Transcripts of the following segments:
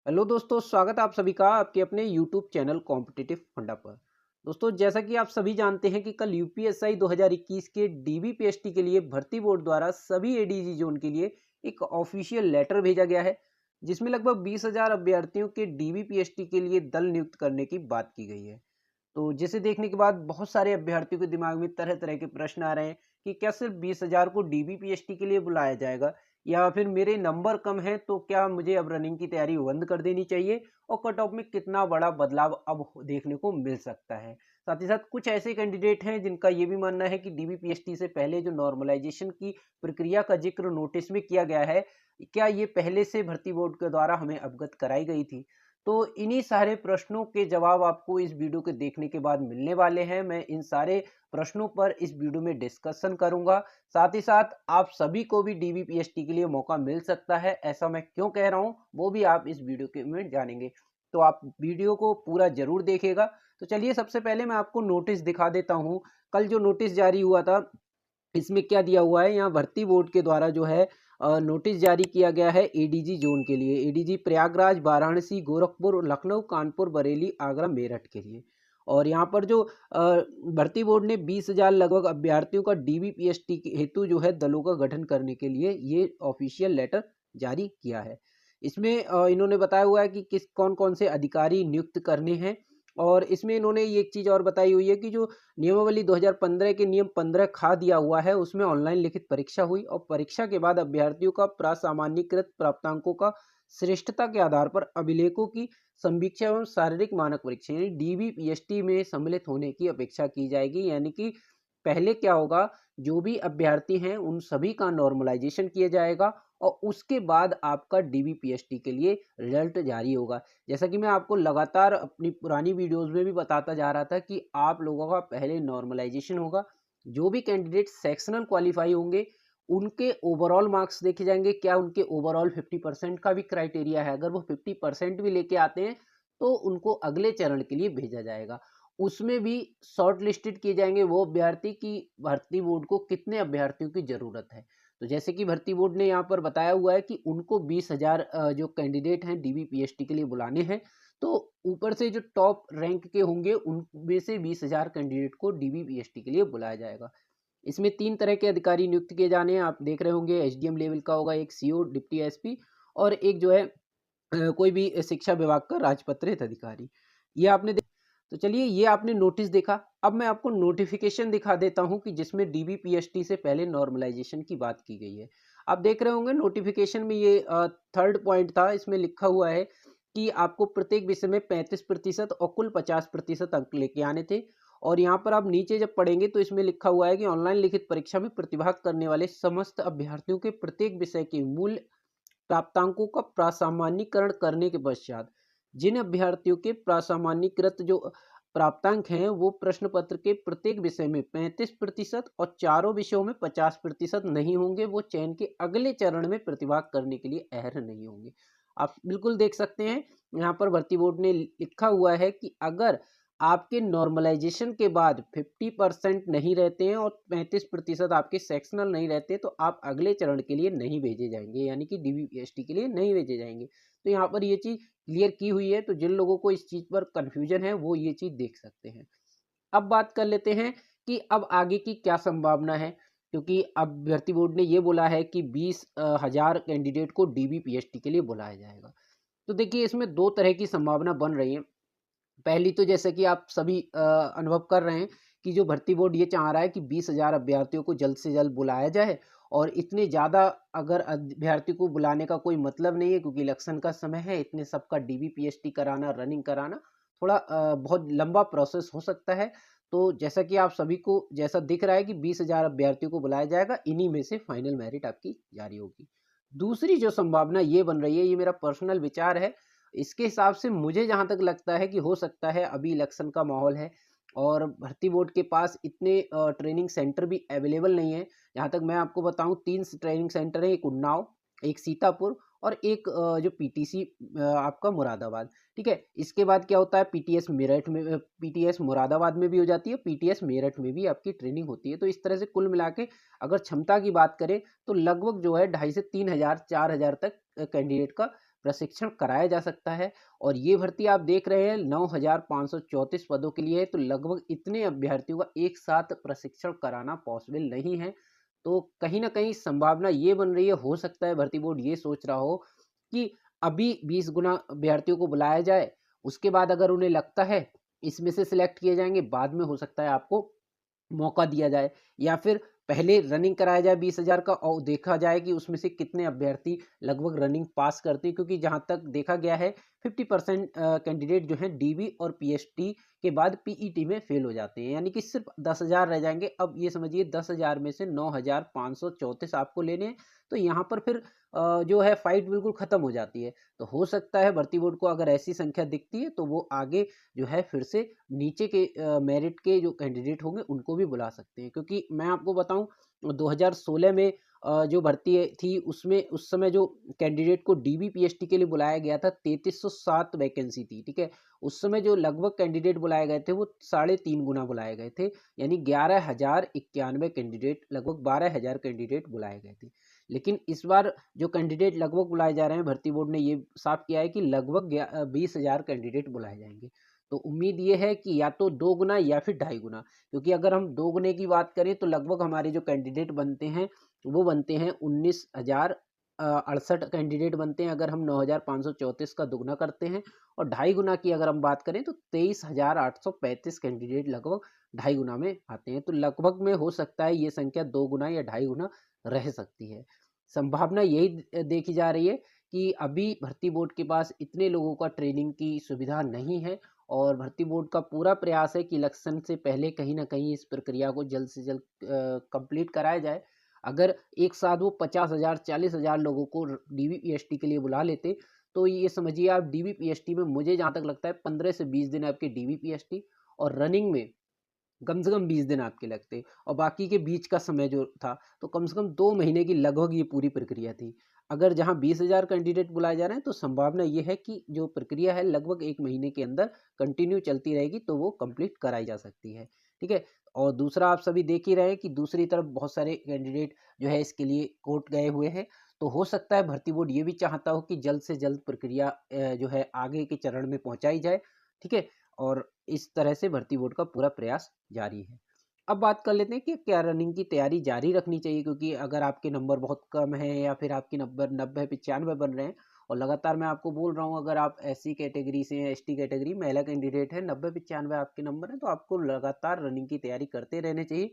Hello दोस्तों, स्वागत है आप सभी का आपके अपने यूट्यूब चैनल कॉम्पिटिटिव फंडा पर। दोस्तों, जैसा कि आप सभी जानते हैं कि कल यूपीएसआई 2021 के डीबीपीएसटी के लिए भर्ती बोर्ड द्वारा सभी एडीजी जोन के लिए एक ऑफिशियल लेटर भेजा गया है, जिसमें लगभग 20,000 अभ्यर्थियों के डीबीपीएसटी के लिए दल नियुक्त करने की बात की गई है। तो जिसे देखने के बाद बहुत सारे अभ्यर्थियों के दिमाग में तरह तरह के प्रश्न आ रहे हैं कि क्या सिर्फ 20,000 को डीबीपीएसटी के लिए बुलाया जाएगा, या फिर मेरे नंबर कम हैं तो क्या मुझे अब रनिंग की तैयारी बंद कर देनी चाहिए, और कट ऑफ में कितना बड़ा बदलाव अब देखने को मिल सकता है। साथ ही साथ कुछ ऐसे कैंडिडेट हैं जिनका ये भी मानना है कि डीबीपीएसटी से पहले जो नॉर्मलाइजेशन की प्रक्रिया का जिक्र नोटिस में किया गया है, क्या ये पहले से भर्ती बोर्ड के द्वारा हमें अवगत कराई गई थी। तो इन्हीं सारे प्रश्नों के जवाब आपको इस वीडियो के देखने के बाद मिलने वाले हैं। मैं इन सारे प्रश्नों पर इस वीडियो में डिस्कशन करूंगा। साथ ही साथ आप सभी को भी डीबीपीएसटी के लिए मौका मिल सकता है, ऐसा मैं क्यों कह रहा हूं वो भी आप इस वीडियो के में जानेंगे। तो आप वीडियो को पूरा जरूर देखिएगा। तो चलिए, सबसे पहले मैं आपको नोटिस दिखा देता हूं। कल जो नोटिस जारी हुआ था, इसमें क्या दिया हुआ है, यहाँ भर्ती बोर्ड के द्वारा जो है नोटिस जारी किया गया है एडीजी जोन के लिए। एडीजी प्रयागराज, वाराणसी, गोरखपुर, लखनऊ, कानपुर, बरेली, आगरा, मेरठ के लिए। और यहाँ पर जो भर्ती बोर्ड ने 20,000 लगभग अभ्यर्थियों का डीबीपीएसटी हेतु जो है दलों का गठन करने के लिए ये ऑफिशियल लेटर जारी किया है। इसमें इन्होंने बताया हुआ है कि किस कौन कौन से अधिकारी नियुक्त करने हैं। और इसमें इन्होंने ये एक चीज़ और बताई हुई है कि जो नियमावली 2015 के नियम 15 खा दिया हुआ है, उसमें ऑनलाइन लिखित परीक्षा हुई और परीक्षा के बाद अभ्यर्थियों का प्रासामान्यकृत प्राप्तांकों का श्रेष्ठता के आधार पर अभिलेखों की समीक्षा एवं शारीरिक मानक परीक्षा यानी डीबीपीएसटी में सम्मिलित होने की अपेक्षा की जाएगी। यानी कि पहले क्या होगा, जो भी अभ्यर्थी हैं उन सभी का नॉर्मलाइजेशन किया जाएगा और उसके बाद आपका डीबीपीएसटी के लिए रिजल्ट जारी होगा। जैसा कि मैं आपको लगातार अपनी पुरानी वीडियोस में भी बताता जा रहा था कि आप लोगों का पहले नॉर्मलाइजेशन होगा। जो भी कैंडिडेट सेक्शनल क्वालिफाई होंगे, उनके ओवरऑल मार्क्स देखे जाएंगे। क्या उनके ओवरऑल 50% का भी क्राइटेरिया है, अगर वो 50% भी लेके आते हैं तो उनको अगले चरण के लिए भेजा जाएगा। उसमें भी शॉर्ट लिस्टेड किए जाएंगे वो अभ्यर्थी की भर्ती बोर्ड को कितने अभ्यर्थियों की जरूरत है। तो जैसे कि भर्ती बोर्ड ने यहाँ पर बताया हुआ है कि उनको 20,000 जो कैंडिडेट हैं डीबीपीएसटी के लिए बुलाने हैं। तो ऊपर से जो टॉप रैंक के होंगे उनमें से 20,000 कैंडिडेट को डीबीपीएसटी के लिए बुलाया जाएगा। इसमें 3 तरह के अधिकारी नियुक्त किए जाने हैं, आप देख रहे होंगे। एसडीएम लेवल का होगा, एक सीओ, डिप्टी एसपी, और एक जो है कोई भी शिक्षा विभाग का राजपत्रित अधिकारी। ये आपने तो चलिए, ये आपने नोटिस देखा। अब मैं आपको नोटिफिकेशन दिखा देता हूं कि जिसमें डीबीपीएसटी से पहले नॉर्मलाइजेशन की बात की गई है। आप देख रहे होंगे नोटिफिकेशन में ये थर्ड पॉइंट था। इसमें लिखा हुआ है कि आपको प्रत्येक विषय में 35% और कुल 50% अंक लेके आने थे। और यहाँ पर आप नीचे जब पढ़ेंगे तो इसमें लिखा हुआ है कि ऑनलाइन लिखित परीक्षा में प्रतिभाग करने वाले समस्त अभ्यर्थियों के प्रत्येक विषय के मूल प्राप्तांकों का प्रासामान्यीकरण करने के पश्चात जिन अभ्यर्थियों के प्रासामान्यीकृत जो प्राप्तांक हैं वो प्रश्न पत्र के प्रत्येक विषय में 35% और चारों विषयों में 50% नहीं होंगे, वो चयन के अगले चरण में प्रतिभाग करने के लिए अहर्ह नहीं होंगे। आप बिल्कुल देख सकते हैं, यहाँ पर भर्ती बोर्ड ने लिखा हुआ है कि अगर आपके नॉर्मलाइजेशन के बाद 50% नहीं रहते हैं और 35% आपके सेक्शनल नहीं रहते, तो आप अगले चरण के लिए नहीं भेजे जाएंगे, यानी कि डीबीपीएसटी के लिए नहीं भेजे जाएंगे। तो यहाँ पर ये चीज़ क्लियर की हुई है। तो जिन लोगों को इस चीज़ पर कंफ्यूजन है वो ये चीज़ देख सकते हैं। अब बात कर लेते हैं कि अब आगे की क्या संभावना है, क्योंकि अब भर्ती बोर्ड ने ये बोला है कि 20,000 कैंडिडेट को डीबीपीएसटी के लिए बुलाया जाएगा। तो देखिए, इसमें दो तरह की संभावना बन रही है। पहली तो जैसे कि आप सभी अनुभव कर रहे हैं कि जो भर्ती बोर्ड ये चाह रहा है कि 20,000 अभ्यर्थियों को जल्द से जल्द बुलाया जाए। और इतने ज़्यादा अगर अभ्यर्थी को बुलाने का कोई मतलब नहीं है, क्योंकि इलेक्शन का समय है, इतने सबका डीबीपीएसटी कराना, रनिंग कराना थोड़ा बहुत लंबा प्रोसेस हो सकता है। तो जैसा कि आप सभी को जैसा दिख रहा है कि 20,000 अभ्यर्थियों को बुलाया जाएगा, इन्हीं में से फाइनल मेरिट आपकी जारी होगी। दूसरी जो संभावना ये बन रही है, ये मेरा पर्सनल विचार है, इसके हिसाब से मुझे जहाँ तक लगता है कि हो सकता है, अभी इलेक्शन का माहौल है और भर्ती बोर्ड के पास इतने ट्रेनिंग सेंटर भी अवेलेबल नहीं है। जहाँ तक मैं आपको बताऊँ, 3 ट्रेनिंग सेंटर है, एक उन्नाव, एक सीतापुर और एक जो पीटीसी आपका मुरादाबाद। ठीक है, इसके बाद क्या होता है, पीटीएस मेरठ में, पीटीएस मुरादाबाद में भी हो जाती है, पीटीएस मेरठ में भी आपकी ट्रेनिंग होती है। तो इस तरह से कुल मिला के अगर क्षमता की बात करें तो लगभग जो है 2,500 से 3,000 4,000 तक कैंडिडेट का प्रशिक्षण कराया जा सकता है। और ये भर्ती आप देख रहे हैं 9,534 पदों के लिए है, तो लगभग इतने अभ्यर्थियों का एक साथ प्रशिक्षण कराना पॉसिबल नहीं है। तो कहीं न कहीं संभावना ये बन रही है, हो सकता है भर्ती बोर्ड ये सोच रहा हो कि अभी 20 गुना अभ्यर्थियों को बुलाया जाए, उसके बाद अगर उन्हें लगता है इसमें से सिलेक्ट किए जाएँगे, बाद में हो सकता है आपको मौका दिया जाए, या फिर पहले रनिंग कराया जाए 20,000 का और देखा जाए कि उसमें से कितने अभ्यर्थी लगभग रनिंग पास करते हैं, क्योंकि जहाँ तक देखा गया है 50% कैंडिडेट जो हैं डीबी और पीएचडी के बाद पीईटी में फेल हो जाते हैं, यानी कि सिर्फ 10,000 रह जाएंगे। अब ये समझिए 10,000 में से 9,534 आपको लेने हैं, तो यहाँ पर फिर जो है फाइट बिल्कुल खत्म हो जाती है। तो हो सकता है भर्ती बोर्ड को अगर ऐसी संख्या दिखती है तो वो आगे जो है फिर से नीचे के मेरिट के जो कैंडिडेट होंगे उनको भी बुला सकते हैं, क्योंकि मैं आपको बताऊं 2016 में जो भर्ती थी उसमें उस समय जो कैंडिडेट को डीबी पीएचडी के लिए बुलाया गया था 3307 वैकेंसी थी, ठीक है। उस समय जो लगभग कैंडिडेट बुलाए गए थे वो 3.5 गुना बुलाए गए थे, यानी 11,091 कैंडिडेट, लगभग 12,000 कैंडिडेट बुलाए गए थे। लेकिन इस बार जो कैंडिडेट लगभग बुलाए जा रहे हैं, भर्ती बोर्ड ने ये साफ किया है कि लगभग 20,000 कैंडिडेट बुलाए जाएंगे। तो उम्मीद ये है कि या तो 2 गुना या फिर 2.5 गुना, क्योंकि अगर हम 2 गुने की बात करें तो लगभग हमारे जो कैंडिडेट बनते हैं वो बनते हैं 19,068 कैंडिडेट बनते हैं अगर हम 9,534 का दुगना करते हैं। और 2.5 गुना की अगर हम बात करें तो 23,835 कैंडिडेट लगभग 2.5 गुना में आते हैं। तो लगभग में हो सकता है ये संख्या 2 गुना या 2.5 गुना रह सकती है। संभावना यही देखी जा रही है कि अभी भर्ती बोर्ड के पास इतने लोगों का ट्रेनिंग की सुविधा नहीं है, और भर्ती बोर्ड का पूरा प्रयास है कि इलेक्शन से पहले कहीं न कहीं इस प्रक्रिया को जल्द से जल्द कंप्लीट कराया जाए। अगर एक साथ वो 50,000 40,000 लोगों को डीबी पीएचडी के लिए बुला लेते, तो ये समझिए आप डीबी पीएचडी में मुझे जहाँ तक लगता है 15 से 20 दिन आपके डीबी पीएचडी, और रनिंग में कम से कम 20 दिन आपके लगते, और बाकी के बीच का समय जो था तो कम से कम 2 महीने की लगभग ये पूरी प्रक्रिया थी। अगर जहाँ 20,000 कैंडिडेट बुलाए जा रहे हैं तो संभावना ये है कि जो प्रक्रिया है लगभग 1 महीने के अंदर कंटिन्यू चलती रहेगी, तो वो कंप्लीट कराई जा सकती है, ठीक है। और दूसरा आप सभी देख ही रहे हैं कि दूसरी तरफ बहुत सारे कैंडिडेट जो है इसके लिए कोर्ट गए हुए हैं। तो हो सकता है भर्ती बोर्ड ये भी चाहता हो कि जल्द से जल्द प्रक्रिया जो है आगे के चरण में पहुँचाई जाए, ठीक है। और इस तरह से भर्ती बोर्ड का पूरा प्रयास जारी है। अब बात कर लेते हैं कि क्या रनिंग की तैयारी जारी रखनी चाहिए, क्योंकि अगर आपके नंबर बहुत कम है या फिर आपके नंबर 90-95 बन रहे हैं, और लगातार मैं आपको बोल रहा हूँ अगर आप एससी कैटेगरी से हैं, एसटी कैटेगरी महिला कैंडिडेट है, 90-95 आपके नंबर हैं, तो आपको लगातार रनिंग की तैयारी करते रहने चाहिए।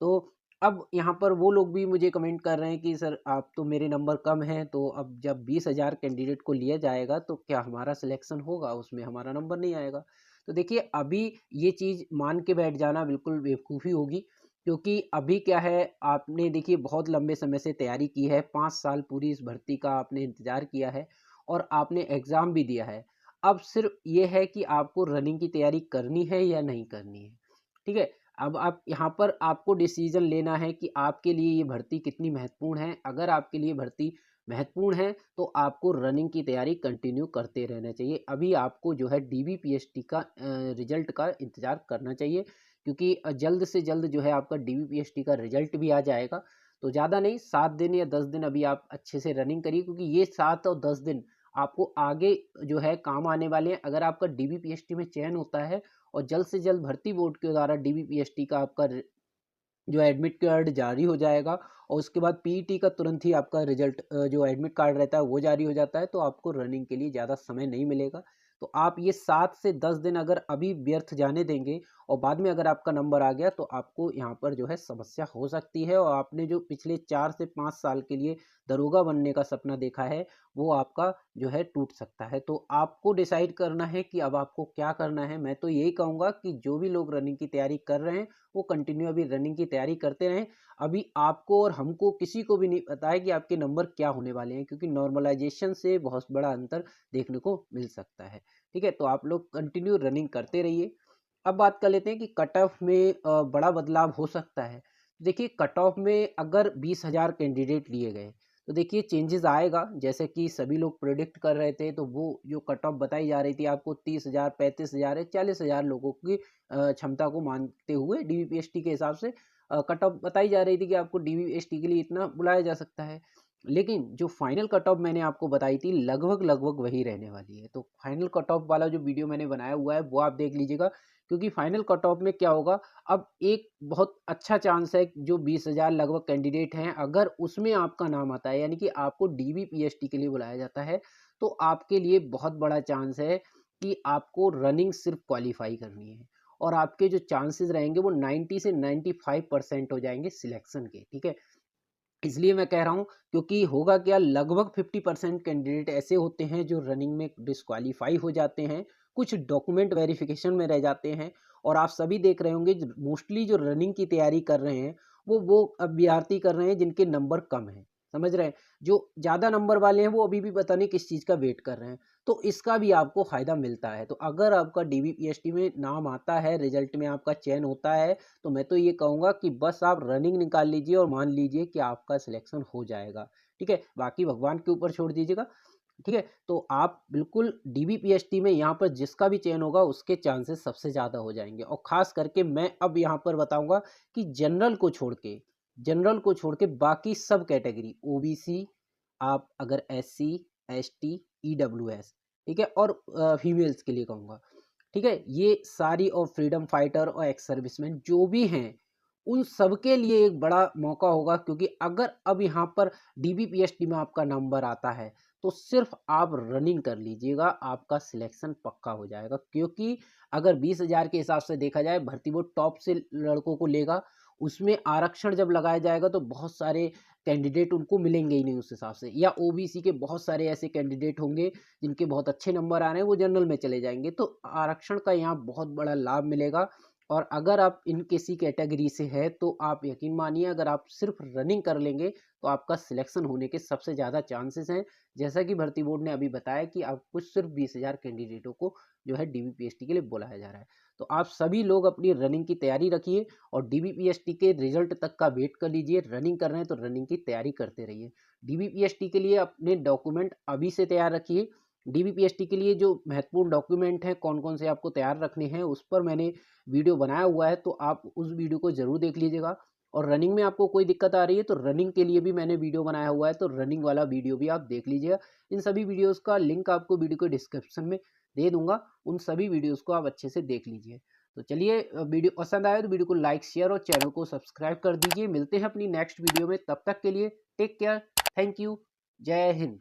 तो अब यहाँ पर वो लोग भी मुझे कमेंट कर रहे हैं कि सर आप तो मेरे नंबर कम हैं, तो अब जब 20,000 कैंडिडेट को लिया जाएगा तो क्या हमारा सिलेक्शन होगा, उसमें हमारा नंबर नहीं आएगा। तो देखिए अभी ये चीज़ मान के बैठ जाना बिल्कुल बेवकूफ़ी होगी, क्योंकि अभी क्या है, आपने देखिए बहुत लंबे समय से तैयारी की है, 5 साल पूरी इस भर्ती का आपने इंतज़ार किया है और आपने एग्ज़ाम भी दिया है। अब सिर्फ़ ये है कि आपको रनिंग की तैयारी करनी है या नहीं करनी है, ठीक है? अब आप यहाँ पर आपको डिसीज़न लेना है कि आपके लिए ये भर्ती कितनी महत्वपूर्ण है। अगर आपके लिए भर्ती महत्वपूर्ण है तो आपको रनिंग की तैयारी कंटिन्यू करते रहना चाहिए। अभी आपको जो है डीबी पीएचडी का रिजल्ट का इंतज़ार करना चाहिए, क्योंकि जल्द से जल्द जो है आपका डीबी पीएचडी का रिजल्ट भी आ जाएगा। तो ज़्यादा नहीं, 7 दिन या 10 दिन अभी आप अच्छे से रनिंग करिए, क्योंकि ये 7 और 10 दिन आपको आगे जो है काम आने वाले हैं। अगर आपका डीबी पीएचडी में चयन होता है और जल्द से जल्द भर्ती बोर्ड के द्वारा डीबी पीएचडी का आपका जो एडमिट कार्ड जारी हो जाएगा, और उसके बाद पीईटी का तुरंत ही आपका रिजल्ट जो एडमिट कार्ड रहता है वो जारी हो जाता है, तो आपको रनिंग के लिए ज़्यादा समय नहीं मिलेगा। तो आप ये 7 से 10 दिन अगर अभी व्यर्थ जाने देंगे और बाद में अगर आपका नंबर आ गया तो आपको यहाँ पर जो है समस्या हो सकती है, और आपने जो पिछले 4 से 5 साल के लिए दरोगा बनने का सपना देखा है वो आपका जो है टूट सकता है। तो आपको डिसाइड करना है कि अब आपको क्या करना है। मैं तो यही कहूँगा कि जो भी लोग रनिंग की तैयारी कर रहे हैं वो कंटिन्यू अभी रनिंग की तैयारी करते रहें। अभी आपको और हमको किसी को भी नहीं पता है कि आपके नंबर क्या होने वाले हैं, क्योंकि नॉर्मलाइजेशन से बहुत बड़ा अंतर देखने को मिल सकता है, ठीक है। तो आप लोग कंटिन्यू रनिंग करते रहिए। अब बात कर लेते हैं कि कट ऑफ में बड़ा बदलाव हो सकता है। देखिए कट ऑफ में अगर 20,000 कैंडिडेट लिए गए तो देखिए चेंजेस आएगा, जैसे कि सभी लोग प्रेडिक्ट कर रहे थे, तो वो जो कट ऑफ बताई जा रही थी आपको 30,000 35,000 या 40,000 लोगों की क्षमता को मानते हुए डीबीपीएसटी के हिसाब से कट ऑफ बताई जा रही थी कि आपको डीबीपीएसटी के लिए इतना बुलाया जा सकता है। लेकिन जो फाइनल कट ऑफ मैंने आपको बताई थी लगभग वही रहने वाली है। तो फाइनल कट ऑफ वाला जो वीडियो मैंने बनाया हुआ है वो आप देख लीजिएगा, क्योंकि फाइनल कट ऑफ में क्या होगा, अब एक बहुत अच्छा चांस है जो 20,000 लगभग कैंडिडेट हैं, अगर उसमें आपका नाम आता है यानी कि आपको डीबीपीएसटी के लिए बुलाया जाता है, तो आपके लिए बहुत बड़ा चांस है कि आपको रनिंग सिर्फ क्वालिफाई करनी है और आपके जो चांसेस रहेंगे वो 90 से 95% हो जाएंगे सिलेक्शन के। ठीक है, इसलिए मैं कह रहा हूँ, क्योंकि होगा क्या, लगभग 50% कैंडिडेट ऐसे होते हैं जो रनिंग में डिस्क्वालीफाई हो जाते हैं, कुछ डॉक्यूमेंट वेरिफिकेशन में रह जाते हैं। और आप सभी देख रहे होंगे मोस्टली जो रनिंग की तैयारी कर रहे हैं वो अभ्यर्थी कर रहे हैं जिनके नंबर कम हैं, समझ रहे हैं। जो ज़्यादा नंबर वाले हैं वो अभी भी पता नहीं किस चीज़ का वेट कर रहे हैं। तो इसका भी आपको फ़ायदा मिलता है। तो अगर आपका डीबीपीएसटी में नाम आता है, रिजल्ट में आपका चयन होता है, तो मैं तो ये कहूँगा कि बस आप रनिंग निकाल लीजिए और मान लीजिए कि आपका सिलेक्शन हो जाएगा। ठीक है, बाकी भगवान के ऊपर छोड़ दीजिएगा। ठीक है, तो आप बिल्कुल डीबीपीएसटी में यहाँ पर जिसका भी चयन होगा उसके चांसेस सबसे ज़्यादा हो जाएंगे। और ख़ास करके मैं अब यहाँ पर बताऊँगा कि जनरल को छोड़ के बाकी सब कैटेगरी, ओबीसी, आप अगर एससी, एसटी, ईडब्ल्यूएस, ठीक है, और फीमेल्स के लिए कहूँगा, ठीक है, ये सारी, और फ्रीडम फाइटर और एक्स सर्विसमैन जो भी हैं, उन सबके लिए एक बड़ा मौका होगा। क्योंकि अगर अब यहाँ पर डीबीपीएसटी में आपका नंबर आता है तो सिर्फ आप रनिंग कर लीजिएगा, आपका सिलेक्शन पक्का हो जाएगा। क्योंकि अगर 20,000 के हिसाब से देखा जाए, भर्ती बोर्ड टॉप से लड़कों को लेगा, उसमें आरक्षण जब लगाया जाएगा तो बहुत सारे कैंडिडेट उनको मिलेंगे ही नहीं उस हिसाब से, या ओबीसी के बहुत सारे ऐसे कैंडिडेट होंगे जिनके बहुत अच्छे नंबर आ रहे हैं, वो जनरल में चले जाएंगे। तो आरक्षण का यहाँ बहुत बड़ा लाभ मिलेगा। और अगर आप इन किसी कैटेगरी से है तो आप यकीन मानिए, अगर आप सिर्फ रनिंग कर लेंगे तो आपका सिलेक्शन होने के सबसे ज़्यादा चांसेस हैं। जैसा कि भर्ती बोर्ड ने अभी बताया कि आपको सिर्फ 20,000 कैंडिडेटों को जो है डीबीपीएसटी के लिए बुलाया जा रहा है। तो आप सभी लोग अपनी रनिंग की तैयारी रखिए और डीबीपीएसटी के रिजल्ट तक का वेट कर लीजिए। रनिंग कर रहे हैं तो रनिंग की तैयारी करते रहिए। डीबीपीएसटी के लिए अपने डॉक्यूमेंट अभी से तैयार रखिए। डीबीपीएसटी के लिए जो महत्वपूर्ण डॉक्यूमेंट हैं, कौन कौन से आपको तैयार रखने हैं, उस पर मैंने वीडियो बनाया हुआ है, तो आप उस वीडियो को ज़रूर देख लीजिएगा। और रनिंग में आपको कोई दिक्कत आ रही है तो रनिंग के लिए भी मैंने वीडियो बनाया हुआ है, तो रनिंग वाला वीडियो भी आप देख लीजिएगा। इन सभी वीडियोज़ का लिंक आपको वीडियो के डिस्क्रिप्शन में दे दूँगा, उन सभी वीडियोज़ को आप अच्छे से देख लीजिए। तो चलिए, वीडियो पसंद आए तो वीडियो को लाइक, शेयर और चैनल को सब्सक्राइब कर दीजिए। मिलते हैं अपनी नेक्स्ट वीडियो में, तब तक के लिए टेक केयर, थैंक यू, जय हिंद।